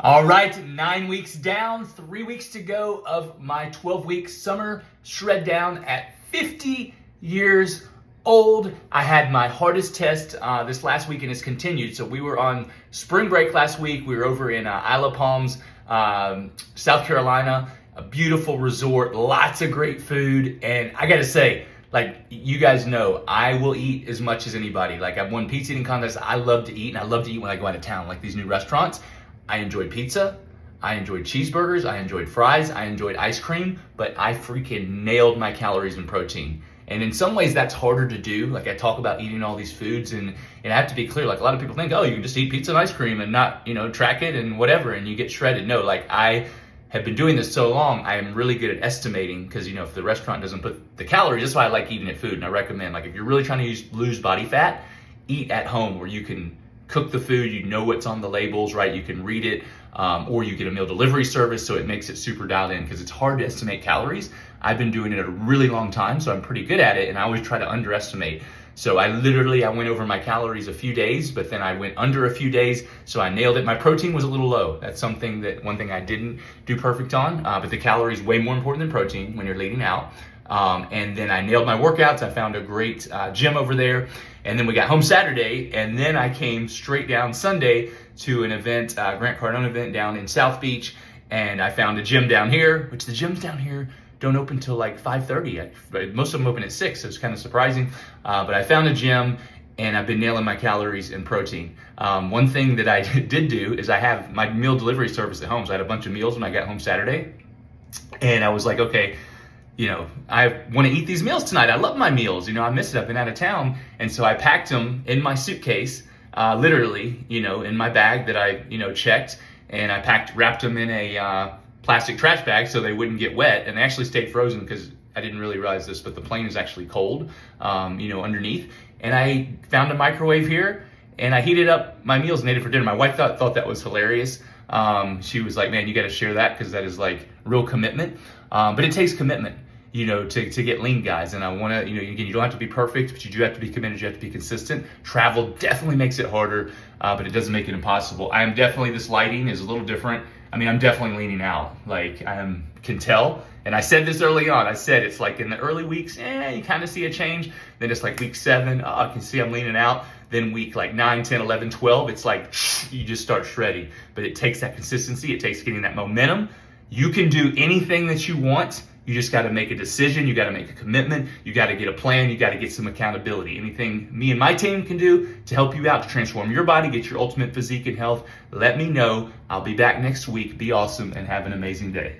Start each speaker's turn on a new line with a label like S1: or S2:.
S1: All right, 9 weeks down, 3 weeks to go of my 12-week summer shred down at 50 years old. I had my hardest test this last week and it's continued. So we were on spring break last week. We were over in Isle of Palms, South Carolina, a beautiful resort, lots of great food. And I gotta say, like, you guys know, I will eat as much as anybody. Like, I've won pizza eating contests. I love to eat, and I love to eat when I go out of town, like these new restaurants. I enjoyed pizza, I enjoyed cheeseburgers, I enjoyed fries, I enjoyed ice cream, but I freaking nailed my calories and protein. And in some ways that's harder to do. Like, I talk about eating all these foods and I have to be clear, like a lot of people think, oh, you can just eat pizza and ice cream and not, track it and whatever, and you get shredded. No, like, I have been doing this so long, I am really good at estimating, because if the restaurant doesn't put the calories, that's why I like eating at food. And I recommend, like, if you're really trying to lose body fat, eat at home where you can cook the food, you know what's on the labels, right? You can read it, or you get a meal delivery service, so it makes it super dialed in, because it's hard to estimate calories. I've been doing it a really long time, so I'm pretty good at it, and I always try to underestimate. So I went over my calories a few days, but then I went under a few days, so I nailed it. My protein was a little low. That's one thing I didn't do perfect on, but the calories way more important than protein when you're leading out. And then I nailed my workouts. I found a great gym over there. And then we got home Saturday, and then I came straight down Sunday to an event, Grant Cardone event down in South Beach. And I found a gym down here, which the gyms down here don't open till like 5:30. Most of them open at 6, so it's kind of surprising. But I found a gym, and I've been nailing my calories and protein. One thing that I did do is I have my meal delivery service at home. So I had a bunch of meals when I got home Saturday. And I was like, okay, I want to eat these meals tonight. I love my meals. I miss it. I've been out of town. And so I packed them in my suitcase, literally, in my bag that I, checked. And I wrapped them in a plastic trash bag so they wouldn't get wet. And they actually stayed frozen, because I didn't really realize this, but the plane is actually cold, underneath. And I found a microwave here, and I heated up my meals and ate it for dinner. My wife thought that was hilarious. She was like, man, you got to share that, because that is like real commitment. But it takes commitment, to get lean, guys. And I want to, again, you don't have to be perfect, but you do have to be committed. You have to be consistent. Travel definitely makes it harder, but it doesn't make it impossible. This lighting is a little different. I'm definitely leaning out. Like, can tell. And I said this early on. I said it's like in the early weeks, you kind of see a change. Then it's like week 7, I can see I'm leaning out. Then week like 9, 10, 11, 12, it's like you just start shredding. But it takes that consistency. It takes getting that momentum. You can do anything that you want. You just got to make a decision. You got to make a commitment. You got to get a plan. You got to get some accountability. Anything me and my team can do to help you out to transform your body, get your ultimate physique and health, let me know. I'll be back next week. Be awesome and have an amazing day.